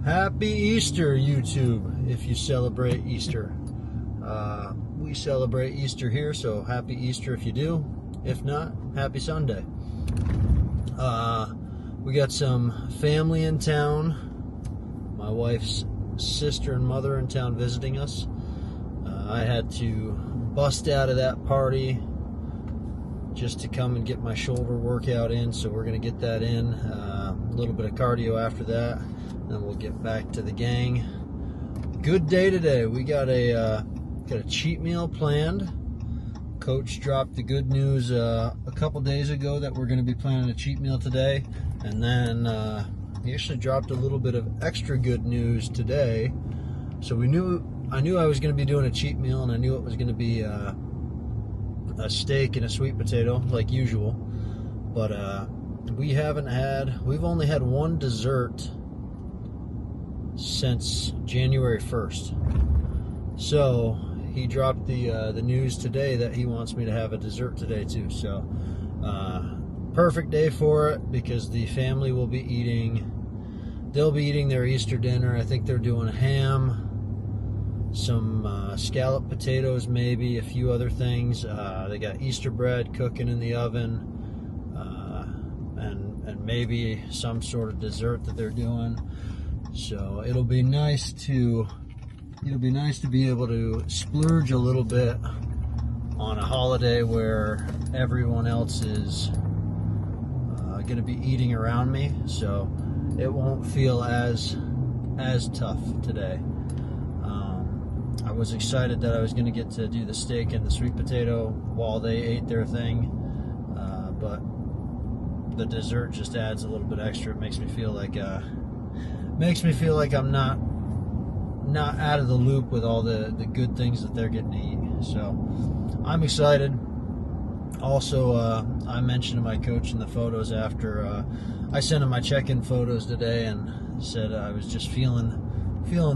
Happy Easter, YouTube, if you celebrate Easter. We celebrate Easter here, so happy Easter if you do. If not, happy Sunday. We got some family in town. My wife's sister and mother in town visiting us. I had to bust out of that party just to come and get my shoulder workout in, so we're going to get that in. A little bit of cardio after that, then we'll get back to the gang. Good day today. We got a cheat meal planned. Coach dropped the good news a couple days ago that we're going to be planning a cheat meal today, and then he actually dropped a little bit of extra good news today. So I knew I was going to be doing a cheat meal, and I knew it was going to be a steak and a sweet potato like usual, but we've only had one dessert since January 1st. So he dropped the news today that he wants me to have a dessert today too. So perfect day for it, because the family will be they'll be eating their Easter dinner. I think they're doing ham, some scalloped potatoes, maybe a few other things. They got Easter bread cooking in the oven, and maybe some sort of dessert that they're doing. So it'll be nice to be able to splurge a little bit on a holiday where everyone else is going to be eating around me, so it won't feel as tough today. I was excited that I was going to get to do the steak and the sweet potato while they ate their thing, but the dessert just adds a little bit extra. It makes me feel like I'm not out of the loop with all the good things that they're getting to eat. So I'm excited. Also, I mentioned to my coach in the photos after I sent him my check-in photos today, and said I was just feeling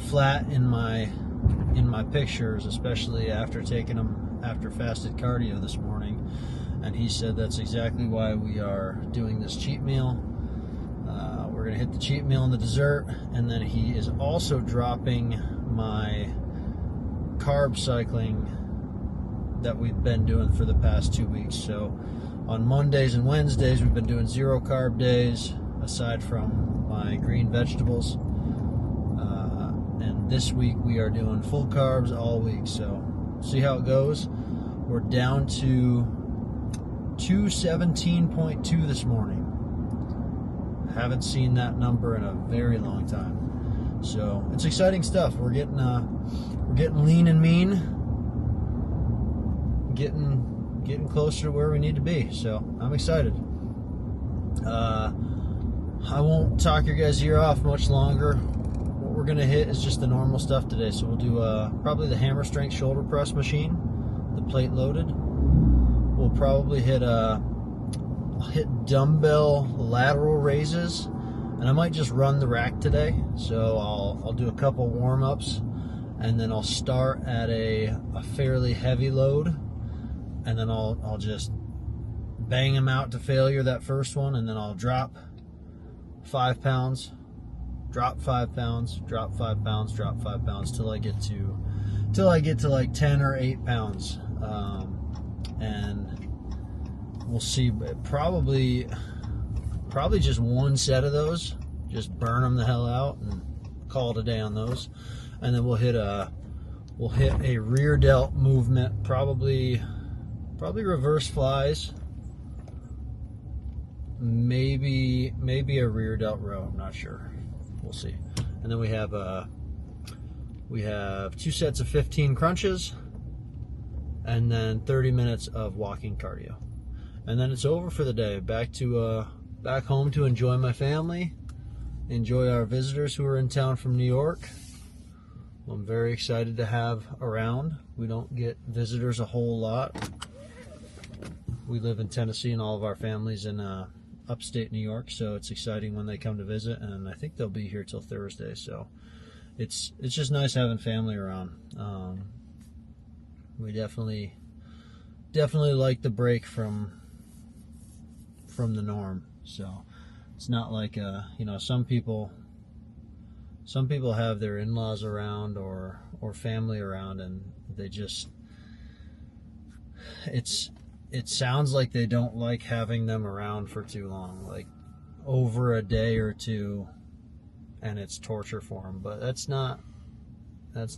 flat in my pictures, especially after taking them after fasted cardio this morning. And he said that's exactly why we are doing this cheat meal. We're going to hit the cheat meal and the dessert, and then he is also dropping my carb cycling that we've been doing for the past 2 weeks. So on Mondays and Wednesdays we've been doing 0 carb days, aside from my green vegetables, and this week we are doing full carbs all week. So see how it goes. We're down to 217.2 this morning. Haven't seen that number in a very long time. So it's exciting stuff. We're getting lean and mean, getting closer to where we need to be. So I'm excited. I won't talk your guys' ear off much longer. What we're gonna hit is just the normal stuff today. So we'll do probably the hammer strength shoulder press machine, the plate loaded. We'll probably hit dumbbell lateral raises, and I might just run the rack today. So I'll do a couple warm-ups, and then I'll start at a fairly heavy load, and then I'll just bang them out to failure, that first one, and then I'll drop 5 pounds, drop 5 pounds, drop 5 pounds, drop 5 pounds till I get to like 10 or 8 pounds, and we'll see. Probably just one set of those. Just burn them the hell out and call it a day on those. And then we'll hit a rear delt movement. Probably reverse flies. Maybe a rear delt row. I'm not sure. We'll see. And then we have 2 sets of 15 crunches, and then 30 minutes of walking cardio. And then it's over for the day. Back home to enjoy my family, enjoy our visitors who are in town from New York. I'm very excited to have around. We don't get visitors a whole lot. We live in Tennessee, and all of our families in upstate New York, so it's exciting when they come to visit, and I think they'll be here till Thursday. So it's just nice having family around. We definitely like the break from the norm. So it's not like some people some people have their in-laws around or family around, and they just, it sounds like they don't like having them around for too long, like over a day or two, and it's torture for them. But that's not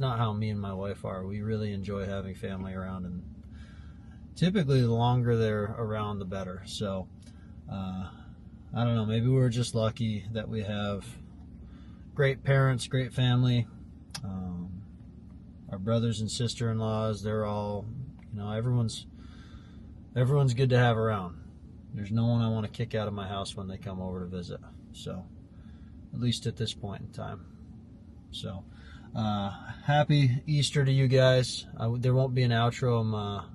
how me and my wife are. We really enjoy having family around, and typically the longer they're around, the better. So I don't know, maybe we're just lucky that we have great parents, great family. Our brothers and sister-in-laws, they're all, everyone's good to have around. There's no one I want to kick out of my house when they come over to visit. So, at least at this point in time. So, happy Easter to you guys. There won't be an outro.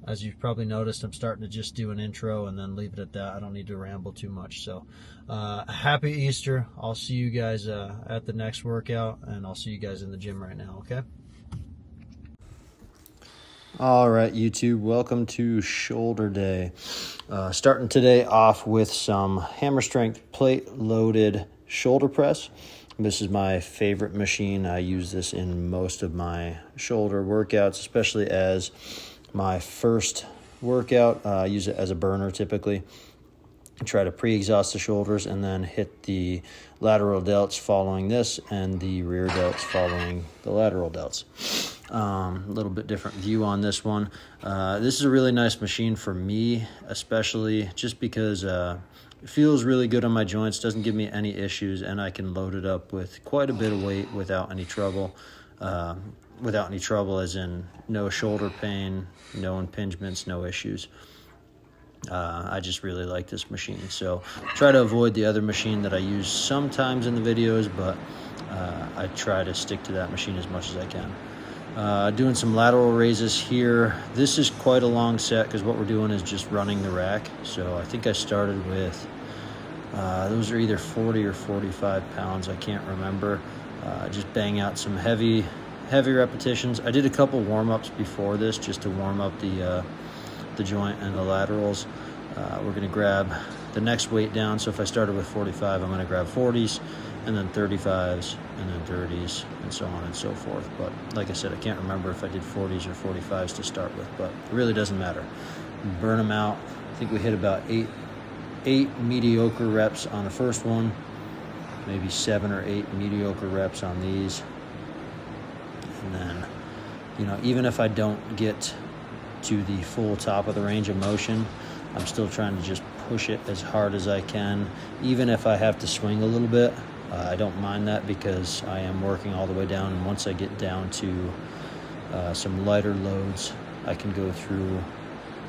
As you've probably noticed, I'm starting to just do an intro and then leave it at that. I don't need to ramble too much. So, happy Easter. I'll see you guys at the next workout, and I'll see you guys in the gym right now, okay? All right, YouTube, welcome to shoulder day. Starting today off with some hammer strength plate loaded shoulder press. This is my favorite machine. I use this in most of my shoulder workouts, especially as my first workout. I use it as a burner typically. I try to pre-exhaust the shoulders and then hit the lateral delts following this, and the rear delts following the lateral delts. A little bit different view on this one. This is a really nice machine for me, especially just because it feels really good on my joints, doesn't give me any issues, and I can load it up with quite a bit of weight without any trouble. Without any trouble as in no shoulder pain, no impingements, no issues. I just really like this machine. So try to avoid the other machine that I use sometimes in the videos, but I try to stick to that machine as much as I can. Doing some lateral raises here. This is quite a long set because what we're doing is just running the rack. So I think I started with, those are either 40 or 45 pounds. I can't remember. Just bang out some heavy repetitions. I did a couple warm-ups before this just to warm up the joint and the laterals. We're going to grab the next weight down. So if I started with 45, I'm going to grab 40s, and then 35s, and then 30s, and so on and so forth. But like I said, I can't remember if I did 40s or 45s to start with, but it really doesn't matter. Burn them out. I think we hit about eight mediocre reps on the first one, maybe 7 or 8 mediocre reps on these. And then, even if I don't get to the full top of the range of motion, I'm still trying to just push it as hard as I can. Even if I have to swing a little bit, I don't mind that because I am working all the way down. And once I get down to some lighter loads, I can go through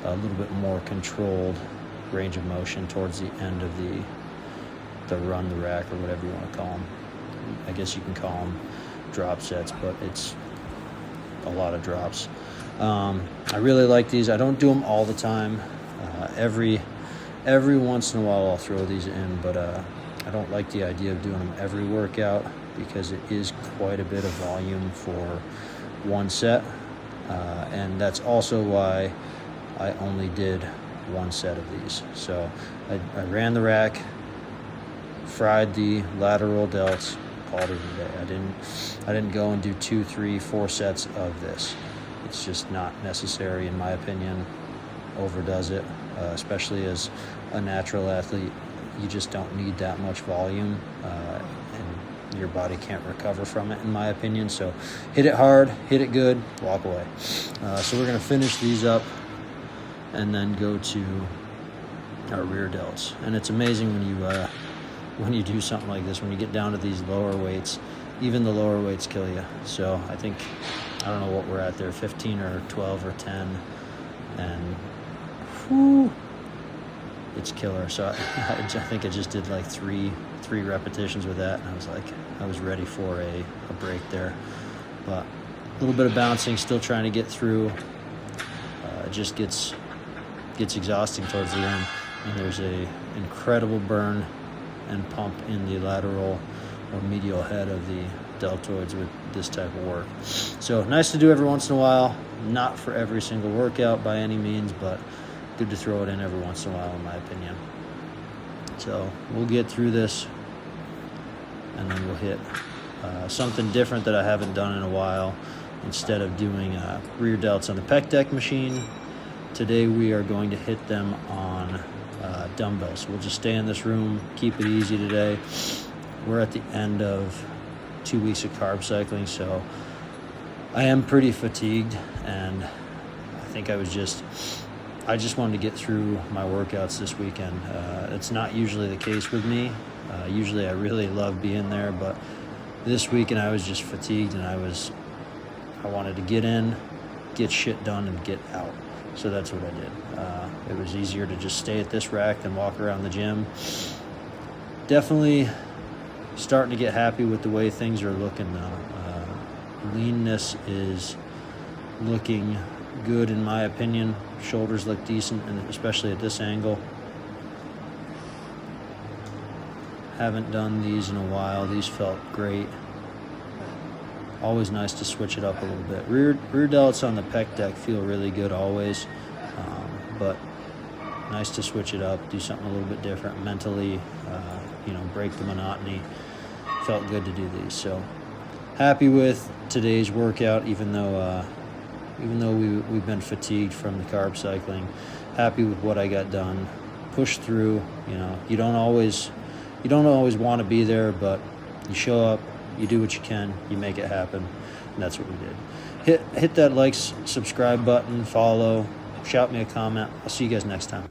a little bit more controlled range of motion towards the end of the run, the rack, or whatever you want to call them. I guess you can call them drop sets, but it's a lot of drops. I really like these. I don't do them all the time. Every once in a while I'll throw these in, but I don't like the idea of doing them every workout because it is quite a bit of volume for one set. And that's also why I only did one set of these. So I ran the rack, fried the lateral delts, called it a day. I didn't go and do 2, 3, 4 sets of this. It's just not necessary, in my opinion. Overdoes it, especially as a natural athlete. You just don't need that much volume, and your body can't recover from it, in my opinion. So hit it hard, hit it good, walk away. So we're going to finish these up and then go to our rear delts. And it's amazing when you do something like this, when you get down to these lower weights, even the lower weights kill you. So I don't know what we're at there, 15 or 12 or 10, and whew, it's killer. So I think I just did like three repetitions with that, and I was ready for a break there. But a little bit of bouncing, still trying to get through. It just gets exhausting towards the end, and there's a incredible burn and pump in the lateral or medial head of the deltoids with this type of work. So nice to do every once in a while. Not for every single workout by any means, but good to throw it in every once in a while, in my opinion. So we'll get through this, and then we'll hit something different that I haven't done in a while. Instead of doing rear delts on the pec deck machine, today we are going to hit them on dumbbells. So we'll just stay in this room, keep it easy today. We're at the end of 2 weeks of carb cycling, so I am pretty fatigued, and I think I just wanted to get through my workouts this weekend. It's not usually the case with me. Usually I really love being there, but this weekend I was just fatigued, and I wanted to get in, get shit done, and get out. So that's what I did. It was easier to just stay at this rack than walk around the gym. Definitely starting to get happy with the way things are looking now. Leanness is looking good in my opinion. Shoulders look decent, and especially at this angle. Haven't done these in a while. These felt great. Always nice to switch it up a little bit. Rear delts on the pec deck feel really good always, but nice to switch it up, do something a little bit different mentally, break the monotony. Felt good to do these. So happy with today's workout, even though we've been fatigued from the carb cycling. Happy with what I got done. Pushed through. You don't always want to be there, but you show up, you do what you can, you make it happen, and that's what we did. Hit that like, subscribe button, follow, shout me a comment. I'll see you guys next time.